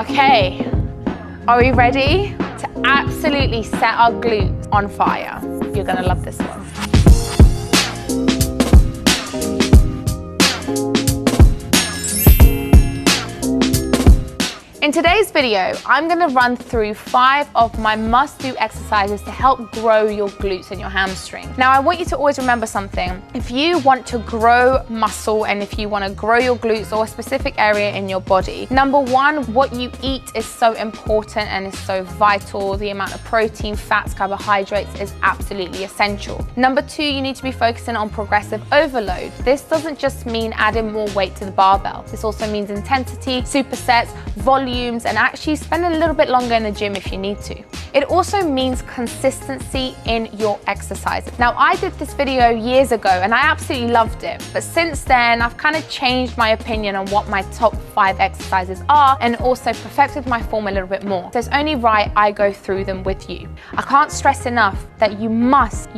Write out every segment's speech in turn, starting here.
Okay, are we ready to absolutely set our glutes on fire? You're gonna love this one. In today's video, I'm gonna run through 5 of my must-do exercises to help grow your glutes and your hamstring. Now, I want you to always remember something. If you want to grow muscle and if you wanna grow your glutes or a specific area in your body, number 1, what you eat is so important and is so vital. The amount of protein, fats, carbohydrates is absolutely essential. Number 2, you need to be focusing on progressive overload. This doesn't just mean adding more weight to the barbell. This also means intensity, supersets, volume, and actually spending a little bit longer in the gym if you need to. It also means consistency in your exercises. Now, I did this video years ago and I absolutely loved it, but since then I've kind of changed my opinion on what my top 5 exercises are and also perfected my form a little bit more. So it's only right I go through them with you. I can't stress enough that you must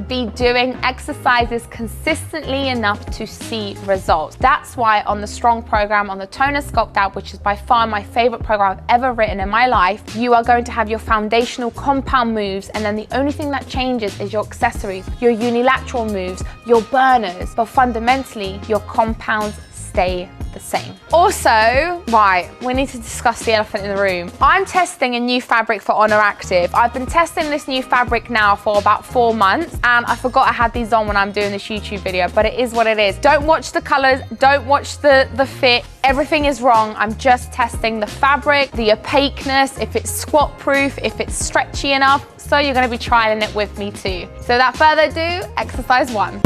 be doing exercises consistently enough to see results. That's why on the Strong program, on the Toner Sculpt app, which is by far my favorite program I've ever written in my life, you are going to have your foundational compound moves, and then the only thing that changes is your accessories, your unilateral moves, your burners, but fundamentally your compounds stay the same. Also, right, we need to discuss the elephant in the room. I'm testing a new fabric for Honor Active. I've been testing this new fabric now for about 4 months, and I forgot I had these on when I'm doing this YouTube video, but it is what it is. Don't watch the colors, don't watch the fit. Everything is wrong. I'm just testing the fabric, the opaqueness, if it's squat proof, if it's stretchy enough. So you're gonna be trying it with me too. So without further ado, exercise 1.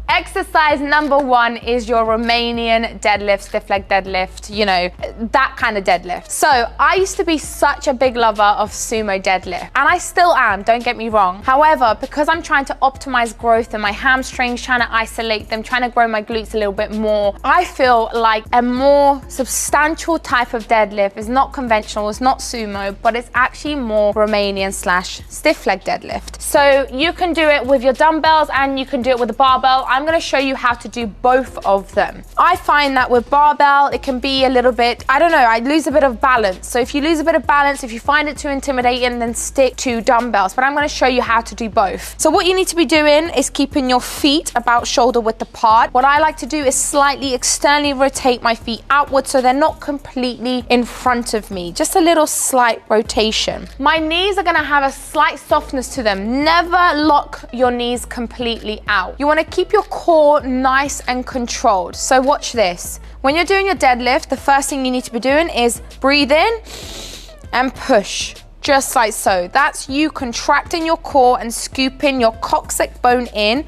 Exercise number 1 is your Romanian deadlift, stiff leg deadlift, you know, that kind of deadlift. So I used to be such a big lover of sumo deadlift, and I still am, don't get me wrong. However, because I'm trying to optimize growth in my hamstrings, trying to isolate them, trying to grow my glutes a little bit more, I feel like a more substantial type of deadlift is not conventional, it's not sumo, but it's actually more Romanian / stiff leg deadlift. So you can do it with your dumbbells and you can do it with a barbell. I'm going to show you how to do both of them. I find that with barbell, it can be a little bit, I don't know, I lose a bit of balance. So if you lose a bit of balance, if you find it too intimidating, then stick to dumbbells. But I'm going to show you how to do both. So what you need to be doing is keeping your feet about shoulder width apart. What I like to do is slightly externally rotate my feet outward so they're not completely in front of me. Just a little slight rotation. My knees are going to have a slight softness to them. Never lock your knees completely out. You want to keep your core nice and controlled. So watch this. When you're doing your deadlift, the first thing you need to be doing is breathe in and push, just like so. That's you contracting your core and scooping your coccyx bone in,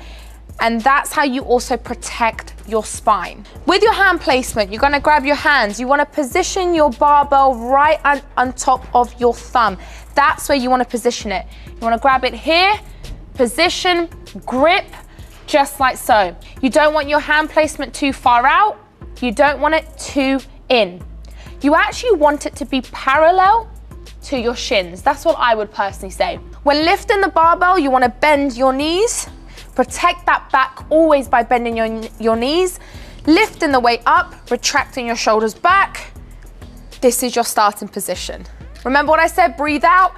and that's how you also protect your spine. With your hand placement, you're gonna grab your hands. You wanna position your barbell right on top of your thumb. That's where you wanna position it. You wanna grab it here, position, grip, just like so. You don't want your hand placement too far out. You don't want it too in. You actually want it to be parallel to your shins. That's what I would personally say. When lifting the barbell, you want to bend your knees. Protect that back always by bending your knees. Lifting the weight up, retracting your shoulders back. This is your starting position. Remember what I said? Breathe out,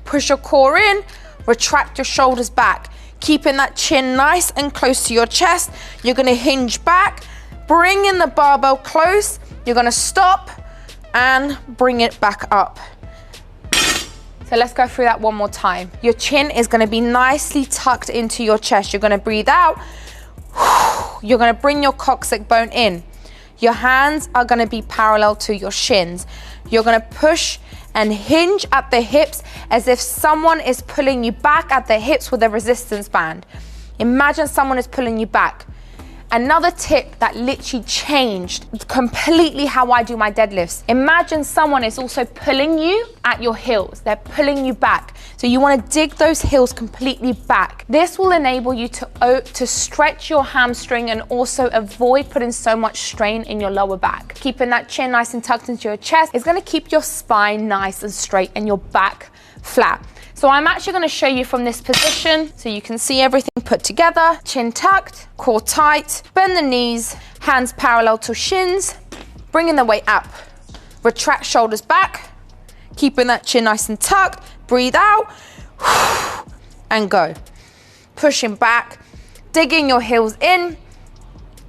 push your core in, retract your shoulders back. Keeping that chin nice and close to your chest. You're gonna hinge back, bring in the barbell close. You're gonna stop and bring it back up. So let's go through that one more time. Your chin is gonna be nicely tucked into your chest. You're gonna breathe out. You're gonna bring your coccyx bone in. Your hands are gonna be parallel to your shins. You're gonna push and hinge at the hips as if someone is pulling you back at the hips with a resistance band. Imagine someone is pulling you back. Another tip that literally changed completely how I do my deadlifts. Imagine someone is also pulling you at your heels. They're pulling you back. So you want to dig those heels completely back. This will enable you to stretch your hamstring and also avoid putting so much strain in your lower back. Keeping that chin nice and tucked into your chest is going to keep your spine nice and straight and your back flat. So I'm actually going to show you from this position so you can see everything put together. Chin tucked, core tight, bend the knees, hands parallel to shins, bringing the weight up. Retract shoulders back, keeping that chin nice and tucked. Breathe out and go. Pushing back, digging your heels in,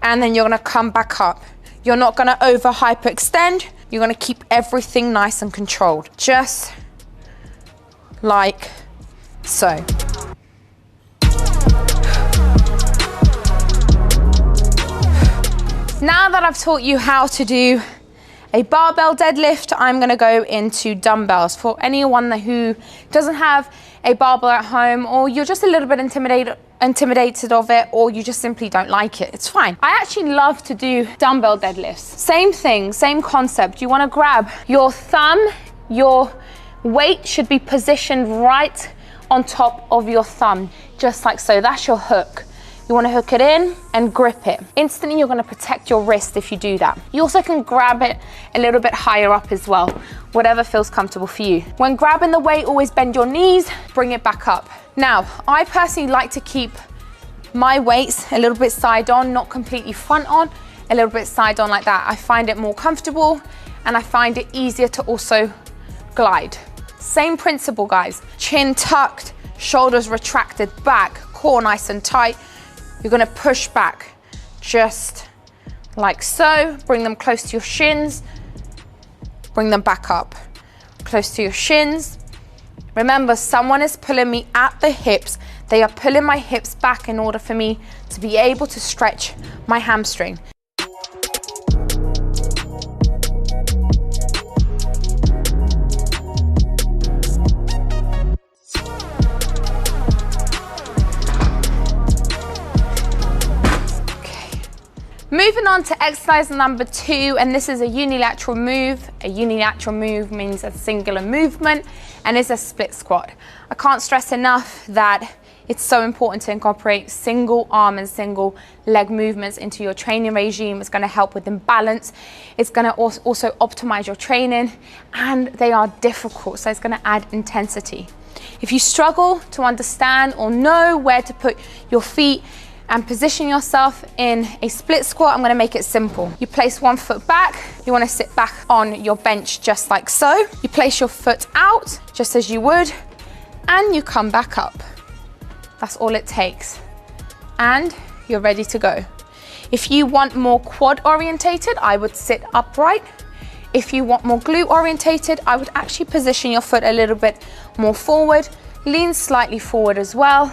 and then you're going to come back up. You're not going to over hyperextend. You're going to keep everything nice and controlled, just like so. Now that I've taught you how to do a barbell deadlift, I'm going to go into dumbbells. For anyone who doesn't have a barbell at home, or you're just a little bit intimidated of it, or you just simply don't like it, it's fine. I actually love to do dumbbell deadlifts. Same thing, same concept. You want to grab your thumb, your weight should be positioned right on top of your thumb, just like so. That's your hook. You want to hook it in and grip it. Instantly, you're going to protect your wrist if you do that. You also can grab it a little bit higher up as well, whatever feels comfortable for you. When grabbing the weight, always bend your knees, bring it back up. Now, I personally like to keep my weights a little bit side on, not completely front on, a little bit side on like that. I find it more comfortable and I find it easier to also glide. Same principle, guys. Chin tucked, shoulders retracted back, core nice and tight. You're gonna push back, just like so. Bring them close to your shins, bring them back up, close to your shins. Remember, someone is pulling me at the hips. They are pulling my hips back in order for me to be able to stretch my hamstring. Moving on to exercise number 2, and this is a unilateral move. A unilateral move means a singular movement, and it's a split squat. I can't stress enough that it's so important to incorporate single arm and single leg movements into your training regime. It's going to help with imbalance. It's going to also optimize your training, and they are difficult, so it's going to add intensity. If you struggle to understand or know where to put your feet and position yourself in a split squat, I'm going to make it simple. You place one foot back. You want to sit back on your bench just like so. You place your foot out just as you would, and you come back up. That's all it takes. And you're ready to go. If you want more quad orientated, I would sit upright. If you want more glute orientated, I would actually position your foot a little bit more forward, lean slightly forward as well,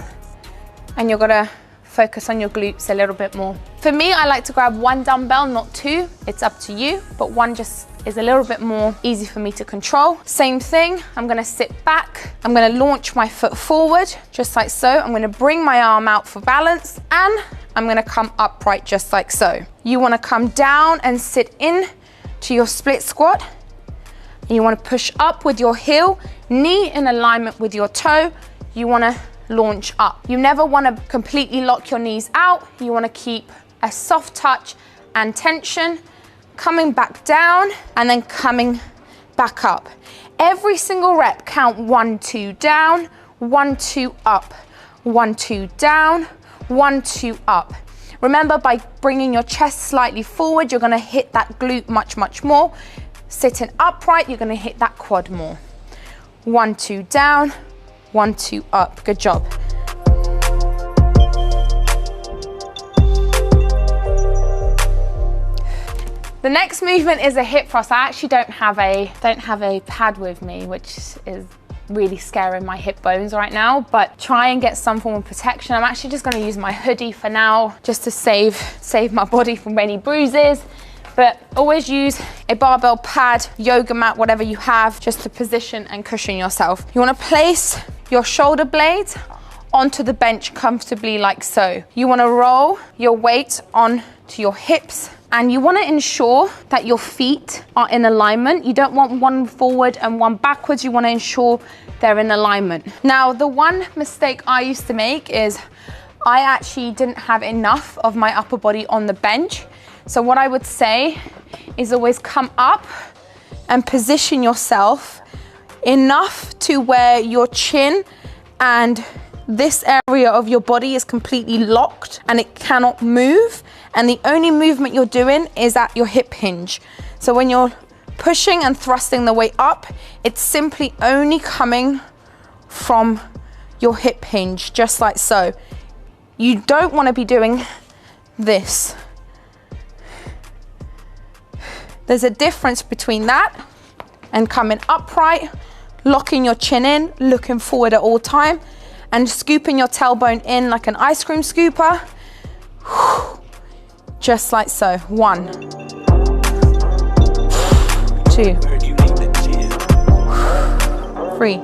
and you're gonna focus on your glutes a little bit more. For me, I like to grab one dumbbell, not two. It's up to you, but one just is a little bit more easy for me to control. Same thing, I'm gonna sit back. I'm gonna launch my foot forward, just like so. I'm gonna bring my arm out for balance, and I'm gonna come upright just like so. You wanna come down and sit in to your split squat. And you wanna push up with your heel, knee in alignment with your toe. You wanna launch up. You never want to completely lock your knees out. You want to keep a soft touch and tension, coming back down and then coming back up. Every single rep, count 1, 2 down, 1, 2 up, 1, 2 down, 1, 2 up. Remember, by bringing your chest slightly forward, you're going to hit that glute much more. Sitting upright, you're going to hit that quad more. 1, 2 down, 1, 2 up. Good job. The next movement is a hip thrust. I actually don't have a pad with me, which is really scaring my hip bones right now, but try and get some form of protection. I'm actually just going to use my hoodie for now, just to save my body from any bruises. But always use a barbell pad, yoga mat, whatever you have, just to position and cushion yourself. You want to place your shoulder blades onto the bench comfortably like so. You want to roll your weight onto your hips, and you want to ensure that your feet are in alignment. You don't want one forward and one backwards. You want to ensure they're in alignment. Now, the one mistake I used to make is I actually didn't have enough of my upper body on the bench. So what I would say is always come up and position yourself enough to where your chin and this area of your body is completely locked and it cannot move. And the only movement you're doing is at your hip hinge. So when you're pushing and thrusting the weight up, it's simply only coming from your hip hinge, just like so. You don't want to be doing this. There's a difference between that and coming upright, locking your chin in, looking forward at all time, and scooping your tailbone in like an ice cream scooper. Just like so. 1, 2, 3.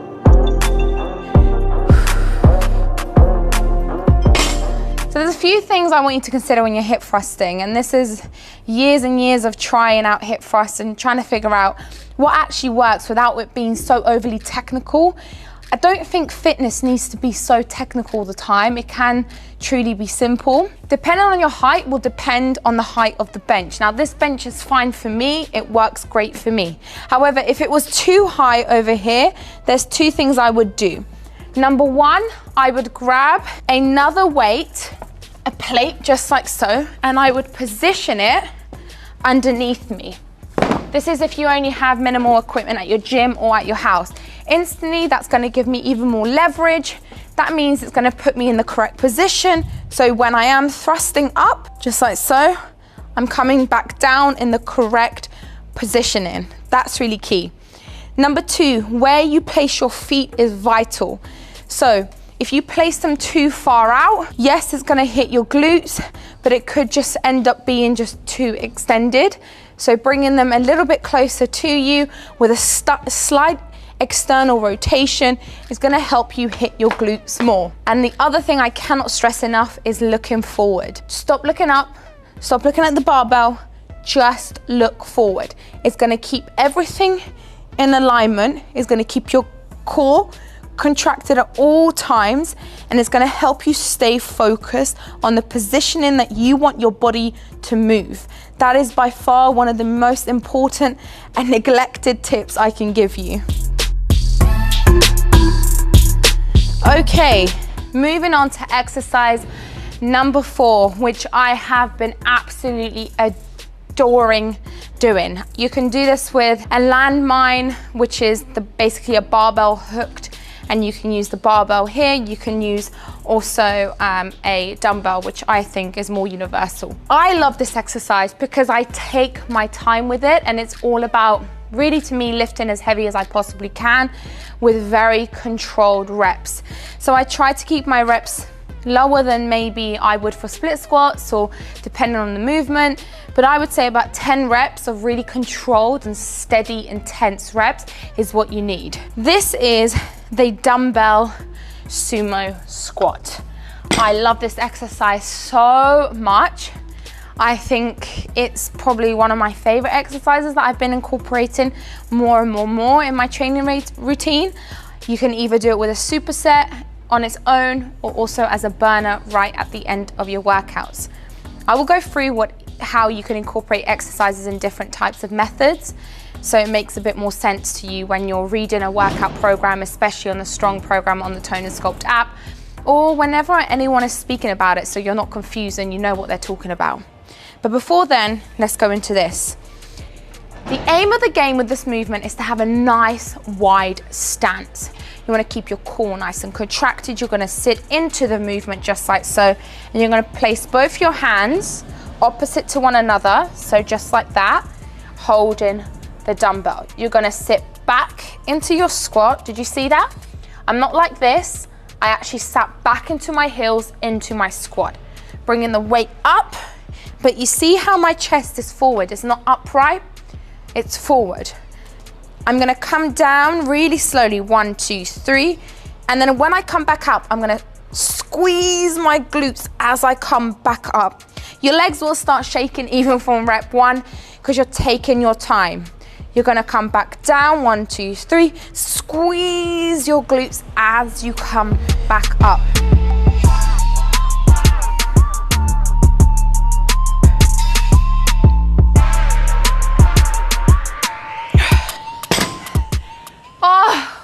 So there's a few things I want you to consider when you're hip thrusting, and this is years and years of trying out hip thrusts and trying to figure out what actually works without it being so overly technical. I don't think fitness needs to be so technical all the time. It can truly be simple. Depending on your height will depend on the height of the bench. Now this bench is fine for me, it works great for me. However, if it was too high over here, there's 2 things I would do. Number 1, I would grab another weight, a plate just like so, and I would position it underneath me. This is if you only have minimal equipment at your gym or at your house. Instantly, that's going to give me even more leverage. That means it's going to put me in the correct position. So when I am thrusting up, just like so, I'm coming back down in the correct positioning. That's really key. Number 2, where you place your feet is vital. So if you place them too far out, yes, it's going to hit your glutes, but it could just end up being just too extended. So bringing them a little bit closer to you with a slight external rotation is going to help you hit your glutes more. And the other thing I cannot stress enough is looking forward. Stop looking up, stop looking at the barbell, just look forward. It's going to keep everything in alignment, it's going to keep your core contracted at all times, and it's going to help you stay focused on the positioning that you want your body to move. That is by far one of the most important and neglected tips I can give you. Okay, moving on to exercise number 4, which I have been absolutely adoring doing. You can do this with a landmine, which is basically a barbell hooked, and you can use the barbell here. You can use also a dumbbell, which I think is more universal. I love this exercise because I take my time with it, and it's all about, really to me, lifting as heavy as I possibly can with very controlled reps. So I try to keep my reps lower than maybe I would for split squats, or depending on the movement, but I would say about 10 reps of really controlled and steady, intense reps is what you need. This is the dumbbell sumo squat. I love this exercise so much. I think it's probably one of my favorite exercises that I've been incorporating more and more in my training routine. You can either do it with a superset on its own, or also as a burner right at the end of your workouts. I will go through how you can incorporate exercises in different types of methods, so it makes a bit more sense to you when you're reading a workout program, especially on the Strong program on the Tone and Sculpt app, or whenever anyone is speaking about it, so you're not confused and you know what they're talking about. But before then, let's go into this. The aim of the game with this movement is to have a nice wide stance. You want to keep your core nice and contracted. You're going to sit into the movement just like so, and you're going to place both your hands opposite to one another, so just like that, holding the dumbbell. You're going to sit back into your squat. Did you see that? I'm not like this. I actually sat back into my heels into my squat, bringing the weight up, but you see how my chest is forward. It's not upright, it's forward. I'm gonna come down really slowly, 1, 2, 3. And then when I come back up, I'm gonna squeeze my glutes as I come back up. Your legs will start shaking even from rep 1 because you're taking your time. You're gonna come back down, 1, 2, 3. Squeeze your glutes as you come back up. Oh,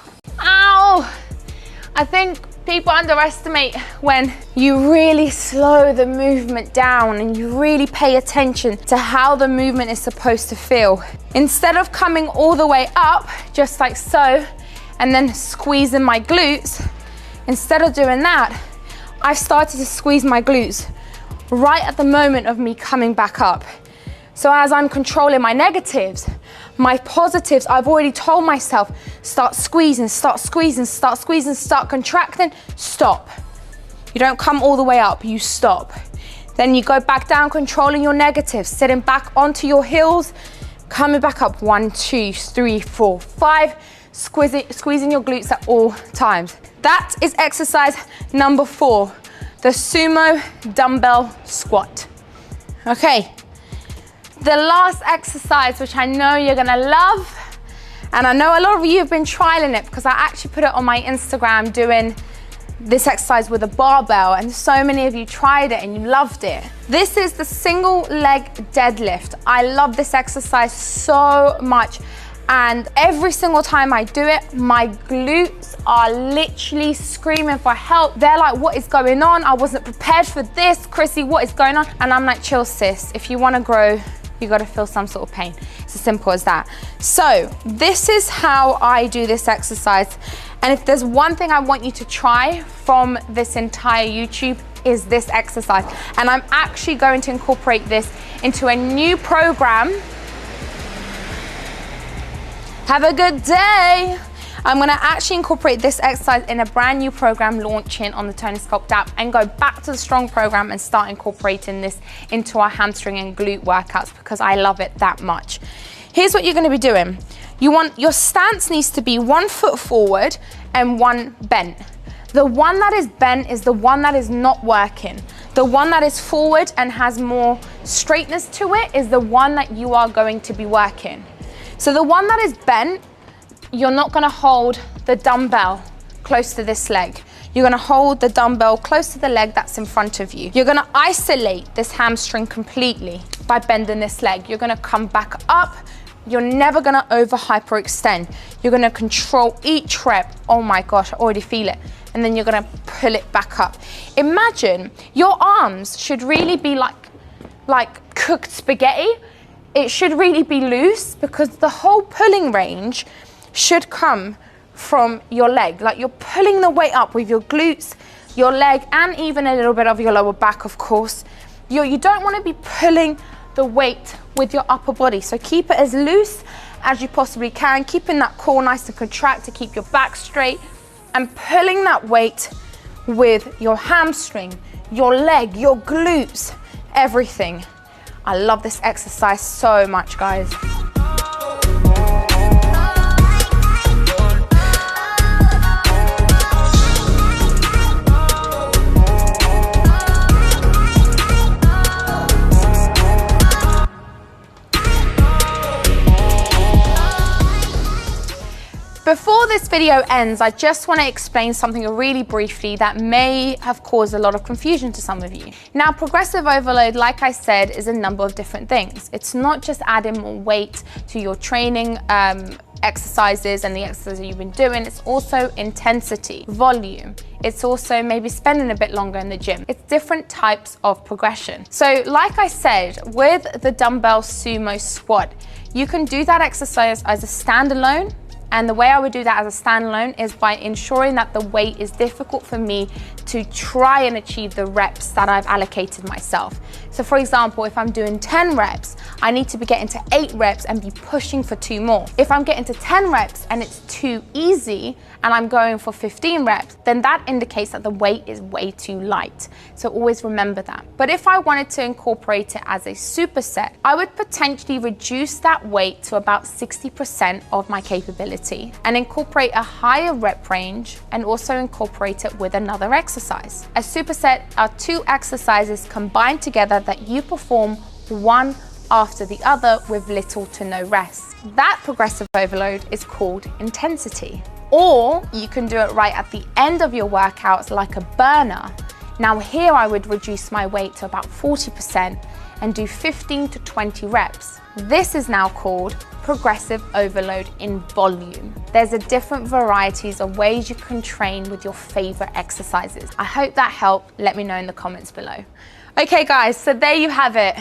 underestimate when you really slow the movement down and you really pay attention to how the movement is supposed to feel. Instead of coming all the way up, just like so, and then squeezing my glutes, instead of doing that, I've started to squeeze my glutes right at the moment of me coming back up. So as I'm controlling my negatives, my positives, I've already told myself, start squeezing, start squeezing, start squeezing, start contracting, stop. You don't come all the way up, you stop. Then you go back down, controlling your negatives, sitting back onto your heels, coming back up, 1, 2, 3, 4, 5, squeezing your glutes at all times. That is exercise number 4, the sumo dumbbell squat. Okay. The last exercise, which I know you're gonna love, and I know a lot of you have been trialing it because I actually put it on my Instagram doing this exercise with a barbell, and so many of you tried it and you loved it. This is the single leg deadlift. I love this exercise so much, and every single time I do it, my glutes are literally screaming for help. They're like, what is going on? I wasn't prepared for this. Krissy, what is going on? And I'm like, chill sis, if you wanna grow, you gotta feel some sort of pain. It's as simple as that. So this is how I do this exercise. And if there's one thing I want you to try from this entire YouTube, is this exercise. And I'm actually going to incorporate this into a new program. Have a good day. I'm gonna actually incorporate this exercise in a brand new program launching on the Tony Sculpt app, and go back to the Strong program and start incorporating this into our hamstring and glute workouts because I love it that much. Here's what you're gonna be doing. Your stance needs to be 1 foot forward and 1 bent. The one that is bent is the one that is not working. The one that is forward and has more straightness to it is the one that you are going to be working. So the one that is bent, you're not gonna hold the dumbbell close to this leg. You're gonna hold the dumbbell close to the leg that's in front of you. You're gonna isolate this hamstring completely by bending this leg. You're gonna come back up. You're never gonna over hyperextend. You're gonna control each rep. Oh my gosh, I already feel it. And then you're gonna pull it back up. Imagine your arms should really be like cooked spaghetti. It should really be loose because the whole pulling range should come from your leg. Like you're pulling the weight up with your glutes, your leg, and even a little bit of your lower back, of course. You don't want to be pulling the weight with your upper body. So keep it as loose as you possibly can, keeping that core nice and contract to keep your back straight, and pulling that weight with your hamstring, your leg, your glutes, everything. I love this exercise so much, guys. Before this video ends, I just want to explain something really briefly that may have caused a lot of confusion to some of you. Now, progressive overload, like I said, is a number of different things. It's not just adding more weight to your training exercises and the exercises you've been doing. It's also intensity, volume. It's also maybe spending a bit longer in the gym. It's different types of progression. So like I said, with the dumbbell sumo squat, you can do that exercise as a standalone. And the way I would do that as a standalone is by ensuring that the weight is difficult for me to try and achieve the reps that I've allocated myself. So for example, if I'm doing 10 reps, I need to be getting to 8 reps and be pushing for 2 more. If I'm getting to 10 reps and it's too easy and I'm going for 15 reps, then that indicates that the weight is way too light. So always remember that. But if I wanted to incorporate it as a superset, I would potentially reduce that weight to about 60% of my capability and incorporate a higher rep range and also incorporate it with another exercise. A superset are 2 exercises combined together that you perform one after the other with little to no rest. That progressive overload is called intensity. Or you can do it right at the end of your workouts like a burner. Now here I would reduce my weight to about 40% and do 15 to 20 reps. This is now called progressive overload in volume. There's a different varieties of ways you can train with your favorite exercises. I hope that helped. Let me know in the comments below. Okay guys, so there you have it.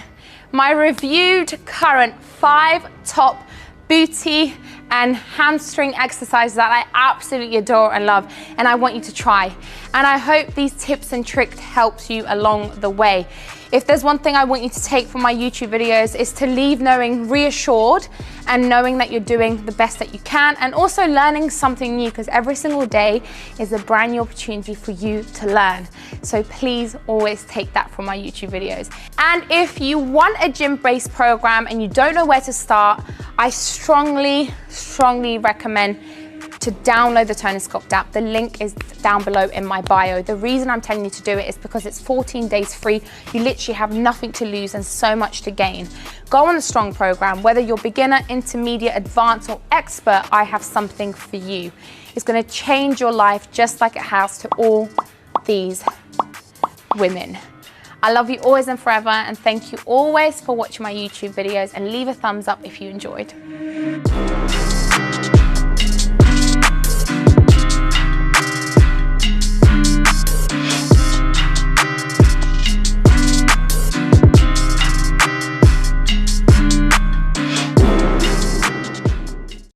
My reviewed current 5 top booty and hamstring exercises that I absolutely adore and love, and I want you to try. And I hope these tips and tricks helps you along the way. If there's one thing I want you to take from my YouTube videos, is to leave knowing reassured and knowing that you're doing the best that you can, and also learning something new, because every single day is a brand new opportunity for you to learn. So please always take that from my YouTube videos. And if you want a gym-based program and you don't know where to start, I strongly recommend to download the Tony Scott app. The link is down below in my bio. The reason I'm telling you to do it is because it's 14 days free. You literally have nothing to lose and so much to gain. Go on the Strong program. Whether you're beginner, intermediate, advanced, or expert, I have something for you. It's going to change your life just like it has to all these women. I love you always and forever, and thank you always for watching my YouTube videos, and leave a thumbs up if you enjoyed.